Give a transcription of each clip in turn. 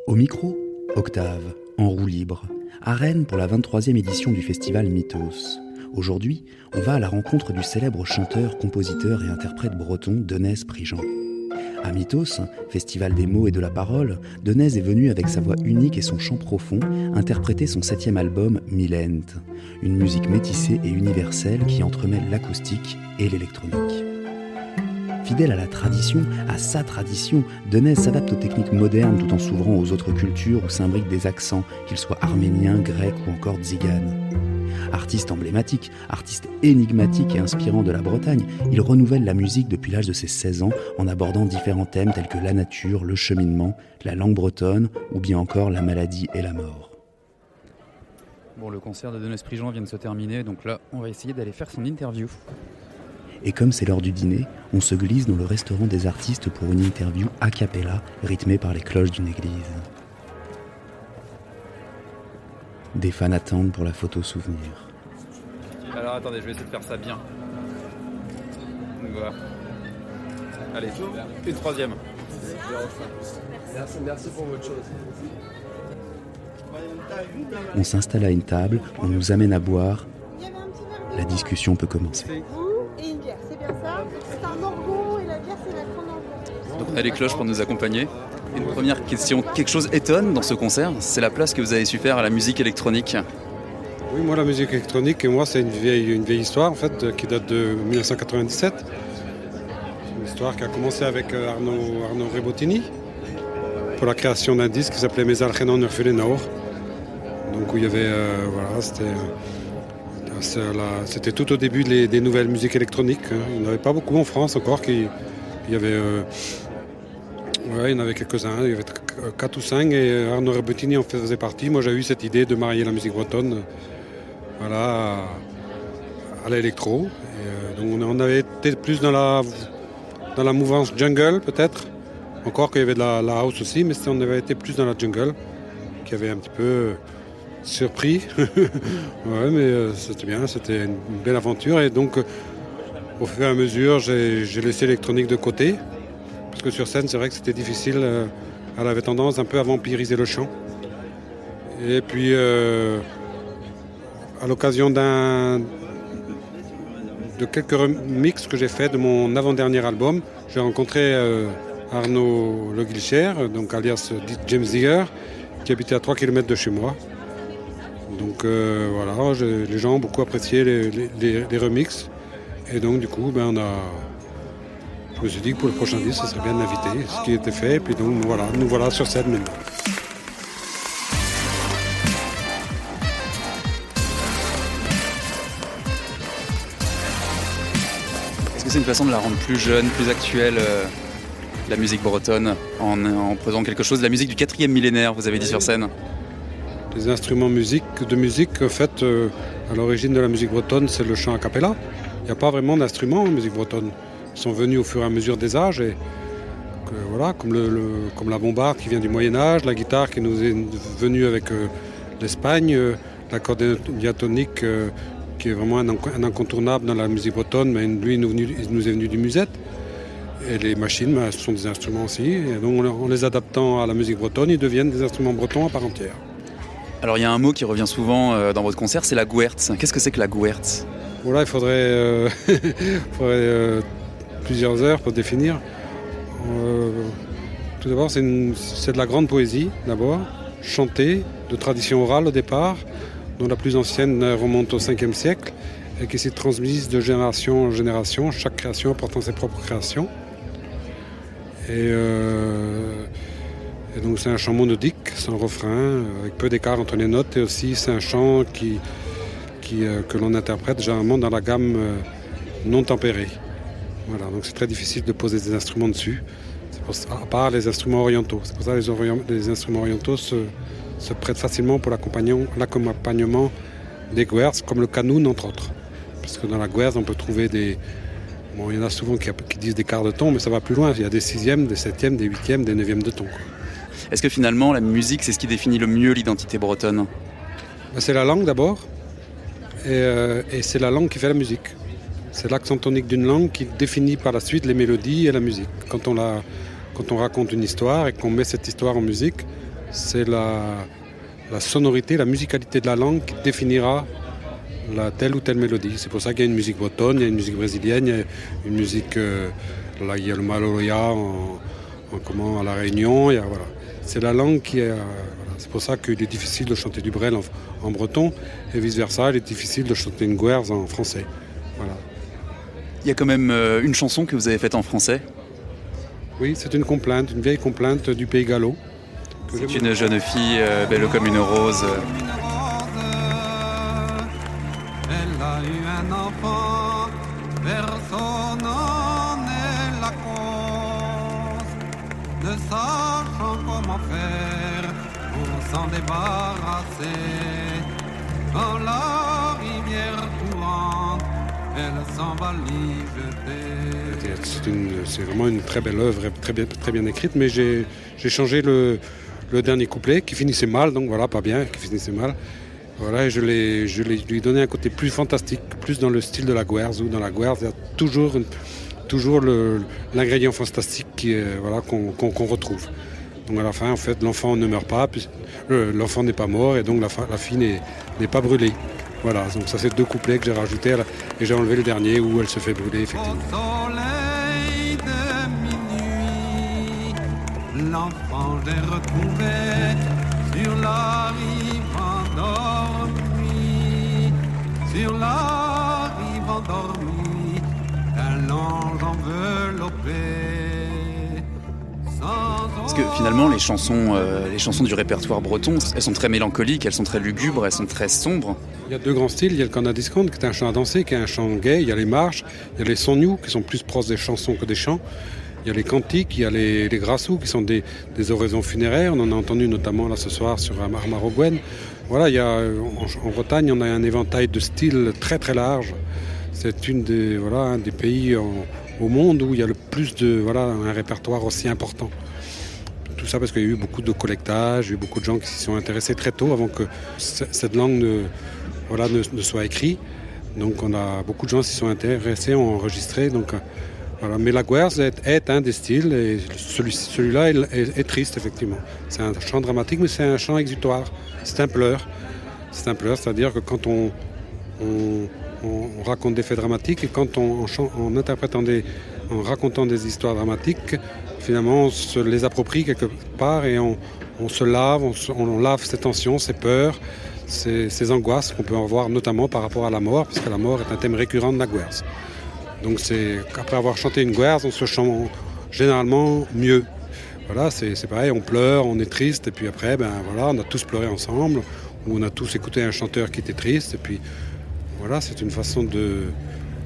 Au micro, Octave, en roue libre, à Rennes pour la 23e édition du festival Mythos. Aujourd'hui, on va à la rencontre du célèbre chanteur, compositeur et interprète breton Denez Prigent. À Mythos, festival des mots et de la parole, Denez est venu avec sa voix unique et son chant profond interpréter son 7e album Milent, une musique métissée et universelle qui entremêle l'acoustique et l'électronique. Fidèle à la tradition, à sa tradition, Denez s'adapte aux techniques modernes tout en s'ouvrant aux autres cultures où s'imbriquent des accents, qu'ils soient arméniens, grecs ou encore tziganes. Artiste emblématique, artiste énigmatique et inspirant de la Bretagne, il renouvelle la musique depuis l'âge de ses 16 ans en abordant différents thèmes tels que la nature, le cheminement, la langue bretonne ou bien encore la maladie et la mort. Bon, le concert de Denez Prigent vient de se terminer, donc là, on va essayer d'aller faire son interview. Et comme c'est l'heure du dîner, on se glisse dans le restaurant des artistes pour une interview a cappella rythmée par les cloches d'une église. Des fans attendent pour la photo souvenir. Alors attendez, je vais essayer de faire ça bien. Donc voilà. Allez, une troisième. Merci pour votre chose. On s'installe à une table, on nous amène à boire. La discussion peut commencer. Et une bière, c'est bien ça. C'est un orgon et la bière c'est la grande orgon. Donc on a les cloches pour nous accompagner. Une première question, quelque chose étonne dans ce concert, c'est la place que vous avez su faire à la musique électronique. Oui, moi la musique électronique, et moi c'est une vieille histoire en fait qui date de 1997. Une histoire qui a commencé avec Arnaud Rebottini pour la création d'un disque qui s'appelait Mes Alchenon Urfulenor. Donc où il y avait, c'était tout au début des nouvelles musiques électroniques. Il n'y en avait pas beaucoup en France encore. Il y en avait quelques-uns, il y avait 4 ou 5 et Arnaud Rebottini en faisait partie. Moi j'ai eu cette idée de marier la musique bretonne à l'électro. Donc on avait été plus dans la mouvance jungle peut-être, encore qu'il y avait de la house aussi, mais on avait été plus dans la jungle, qui avait un petit peu surpris. Ouais, mais c'était bien, c'était une belle aventure et donc au fur et à mesure j'ai laissé l'électronique de côté. Parce que sur scène, c'est vrai que c'était difficile. Elle avait tendance un peu à vampiriser le chant. Et puis, à l'occasion de quelques remixes que j'ai fait de mon avant-dernier album, j'ai rencontré Arnaud Le Guilcher, donc alias James Digger, qui habitait à 3 km de chez moi. Donc voilà, les gens ont beaucoup apprécié les remixes. Et donc du coup, je me suis dit que pour le prochain disque, ce serait bien de l'inviter, ce qui était fait. Et puis donc nous voilà sur scène maintenant. Est-ce que c'est une façon de la rendre plus jeune, plus actuelle, la musique bretonne, en posant quelque chose de la musique du 4e millénaire, vous avez dit sur scène? Les instruments de musique, en fait, à l'origine de la musique bretonne, c'est le chant a cappella. Il n'y a pas vraiment d'instruments en musique bretonne. Ils sont venus au fur et à mesure des âges et comme la bombarde qui vient du Moyen-Âge, la guitare qui nous est venue avec l'Espagne, l'accordéon diatonique qui est vraiment un incontournable dans la musique bretonne, mais lui il nous est venu du musette. Et les machines, ce sont des instruments aussi. Et donc en les adaptant à la musique bretonne, ils deviennent des instruments bretons à part entière. Alors il y a un mot qui revient souvent dans votre concert, c'est la gouertz. Qu'est-ce que c'est que la gouertz? Voilà, il faudrait plusieurs heures pour définir. Tout d'abord, c'est de la grande poésie, d'abord, chantée, de tradition orale au départ, dont la plus ancienne remonte au 5e siècle, et qui s'est transmise de génération en génération, chaque création apportant ses propres créations. Et donc c'est un chant monodique, sans refrain, avec peu d'écart entre les notes, et aussi c'est un chant que l'on interprète généralement dans la gamme non tempérée. Voilà, donc c'est très difficile de poser des instruments dessus, à part les instruments orientaux. C'est pour ça que les instruments orientaux se prêtent facilement pour l'accompagnement des gwerz, comme le kanoun entre autres. Parce que dans la gwerz, on peut trouver il y en a souvent qui disent des quarts de ton, mais ça va plus loin. Il y a des 6e, des 7e, des 8e, des 9e de ton. Est-ce que finalement la musique, c'est ce qui définit le mieux l'identité bretonne? C'est la langue d'abord, et c'est la langue qui fait la musique. C'est l'accent tonique d'une langue qui définit par la suite les mélodies et la musique. Quand on raconte une histoire et qu'on met cette histoire en musique, c'est la sonorité, la musicalité de la langue qui définira telle ou telle mélodie. C'est pour ça qu'il y a une musique bretonne, il y a une musique brésilienne, il y a une musique, là il y a le maloya à La Réunion, voilà. C'est la langue qui est... voilà. C'est pour ça qu'il est difficile de chanter du Brel en breton et vice-versa, il est difficile de chanter une Gwerz en français. Voilà. Il y a quand même une chanson que vous avez faite en français. Oui, c'est une complainte, une vieille complainte du Pays Gallo. C'est une jeune fille belle comme une rose. Elle a eu un enfant, personne n'en est la cause. Ne sachant comment faire pour s'en débarrasser. Dans la rivière courante, elle s'en va l'y jeter. C'est vraiment une très belle œuvre, très bien écrite, mais j'ai changé le dernier couplet qui finissait mal, donc voilà, pas bien, qui finissait mal. Voilà, et je lui ai donné un côté plus fantastique, plus dans le style de la Gwerz, où dans la Gwerz, il y a toujours l'ingrédient fantastique qu'on retrouve. Donc à la fin, en fait, l'enfant ne meurt pas, l'enfant n'est pas mort, et donc la fille n'est pas brûlée. Voilà, donc ça c'est 2 couplets que j'ai rajoutés, et j'ai enlevé le dernier où elle se fait brûler, effectivement. Au soleil de minuit, l'enfant j'ai retrouvé sur la rive endormie, sur la rive endormie, un ange enveloppé. Parce que finalement, les chansons du répertoire breton, elles sont très mélancoliques, elles sont très lugubres, elles sont très sombres. Il y a 2 grands styles, il y a le canadiscon qui est un chant à danser, qui est un chant gay, il y a les marches, il y a les sons qui sont plus proches des chansons que des chants, il y a les cantiques, il y a les grassous qui sont des oraisons funéraires, on en a entendu notamment là ce soir sur Marmarauguen. Voilà, en Bretagne, on a un éventail de styles très très large. C'est un des pays au monde où il y a le plus un répertoire aussi important. Tout ça parce qu'il y a eu beaucoup de collectage, il y a eu beaucoup de gens qui s'y sont intéressés très tôt avant que cette langue ne soit écrite. Donc on a beaucoup de gens qui s'y sont intéressés, ont enregistré. Donc, voilà. Mais la Gwerz est un des styles et celui-là est triste effectivement. C'est un chant dramatique mais c'est un chant exutoire. C'est un pleur. C'est un pleur, c'est-à-dire que quand on raconte des faits dramatiques et quand en racontant des histoires dramatiques, finalement on se les approprie quelque part et on se lave, on lave ces tensions, ces peurs, ces angoisses qu'on peut avoir notamment par rapport à la mort, puisque la mort est un thème récurrent de la Gwerz. Donc après avoir chanté une Gwerz, on se chante généralement mieux. Voilà, c'est pareil, on pleure, on est triste et puis après, on a tous pleuré ensemble, ou on a tous écouté un chanteur qui était triste et puis voilà, c'est une façon de...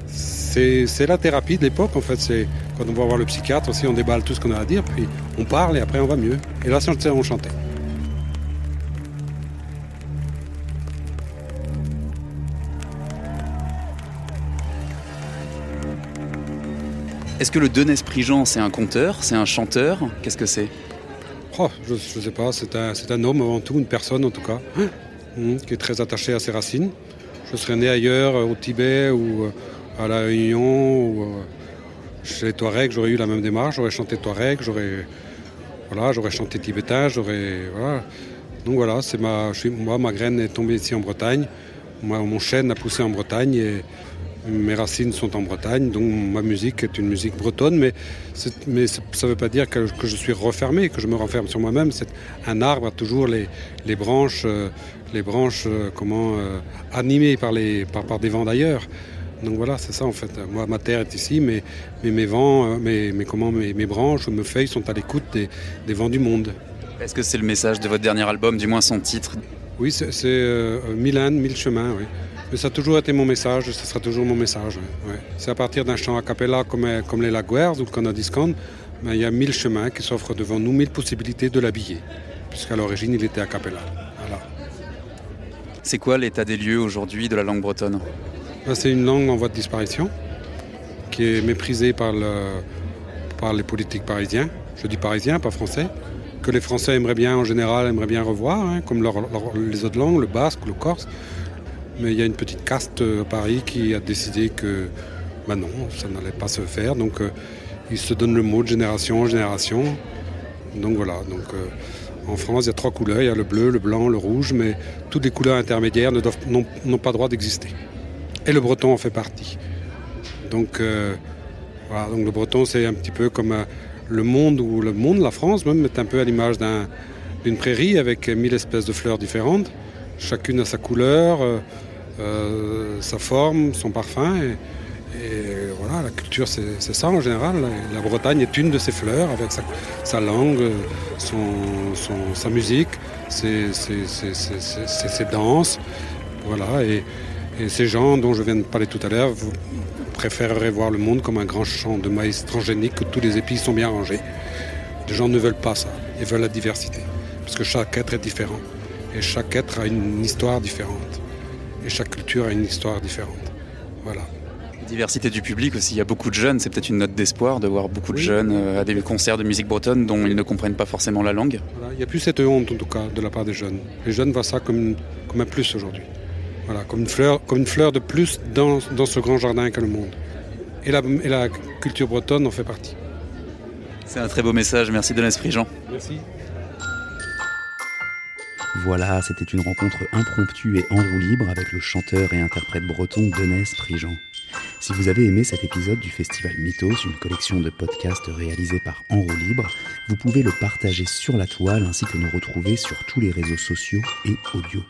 C'est la thérapie de l'époque en fait, c'est quand on va voir le psychiatre aussi, on déballe tout ce qu'on a à dire, puis on parle et après on va mieux. Et là, on chantait. Est-ce que le Denès Prigent, c'est un conteur, c'est un chanteur? Qu'est-ce que c'est? Je sais pas, c'est un homme avant tout, une personne en tout cas, qui est très attaché à ses racines. Je serais né ailleurs, au Tibet ou à La Réunion ou chez les Touaregs, j'aurais eu la même démarche, j'aurais chanté Touareg, j'aurais chanté tibétain, voilà. Donc voilà, ma graine est tombée ici en Bretagne, mon chêne a poussé en Bretagne et mes racines sont en Bretagne, donc ma musique est une musique bretonne, mais ça ne veut pas dire que je suis refermé, que je me renferme sur moi-même. Un arbre a toujours les branches animées par des vents d'ailleurs. Donc voilà, c'est ça en fait. Moi, ma terre est ici, mais mes vents, mes branches, mes feuilles sont à l'écoute des vents du monde. Est-ce que c'est le message de votre dernier album, du moins son titre? Oui, c'est 1000 ânes, 1000 chemins, oui. Mais ça a toujours été mon message, ce sera toujours mon message. Ouais. C'est à partir d'un chant a cappella comme les La Gwerz ou le canadiscan, il y a 1000 chemins qui s'offrent devant nous, 1000 possibilités de l'habiller, puisqu'à l'origine il était a cappella. Voilà. C'est quoi l'état des lieux aujourd'hui de la langue bretonne? C'est une langue en voie de disparition, qui est méprisée par les politiques parisiens. Je dis parisiens, pas français, que les Français aimeraient bien revoir, comme les autres langues, le basque, le corse. Mais il y a une petite caste à Paris qui a décidé que non, ça n'allait pas se faire. Donc ils se donnent le mot de génération en génération. Donc voilà. En France, il y a 3 couleurs, il y a le bleu, le blanc, le rouge, mais toutes les couleurs intermédiaires n'ont pas droit d'exister. Et le breton en fait partie. Donc, voilà, donc le breton, c'est un petit peu comme le monde, la France même, est un peu à l'image d'une prairie avec 1000 espèces de fleurs différentes. Chacune a sa couleur, sa forme, son parfum. Et voilà, la culture, c'est ça en général. La Bretagne est une de ces fleurs avec sa langue, sa musique, ses danses. Voilà, et ces gens dont je viens de parler tout à l'heure préféreraient voir le monde comme un grand champ de maïs transgénique où tous les épis sont bien rangés. Les gens ne veulent pas ça, ils veulent la diversité. Parce que chaque être est différent. Et chaque être a une histoire différente. Et chaque culture a une histoire différente. Voilà. Diversité du public aussi, il y a beaucoup de jeunes, c'est peut-être une note d'espoir de voir beaucoup de jeunes à des concerts de musique bretonne dont ils ne comprennent pas forcément la langue. Voilà, il n'y a plus cette honte en tout cas de la part des jeunes. Les jeunes voient ça comme un plus aujourd'hui. Voilà, comme une fleur de plus dans ce grand jardin qu'est le monde. Et la culture bretonne en fait partie. C'est un très beau message, merci Denès Prigent. Merci. Voilà, c'était une rencontre impromptue et en roue libre avec le chanteur et interprète breton Denès Prigent. Si vous avez aimé cet épisode du Festival Mythos, une collection de podcasts réalisés par En roue libre, vous pouvez le partager sur la toile ainsi que nous retrouver sur tous les réseaux sociaux et audio.